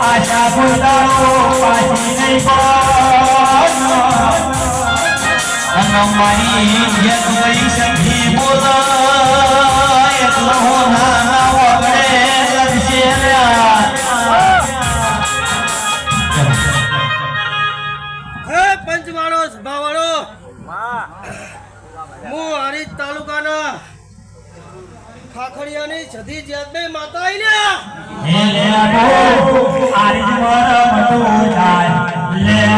આશા ભૂતાનો પાછી નહીં પણ મારી ગઈ સખી બોલા એટલો નાના વગડે લગશે પંચવાળો સભાવાળો હું હરીજ તાલુકાના ખાખડિયાની સધી જેતને માતા આઈલ્યા હે લે આરીજ મર મટુ જાય લે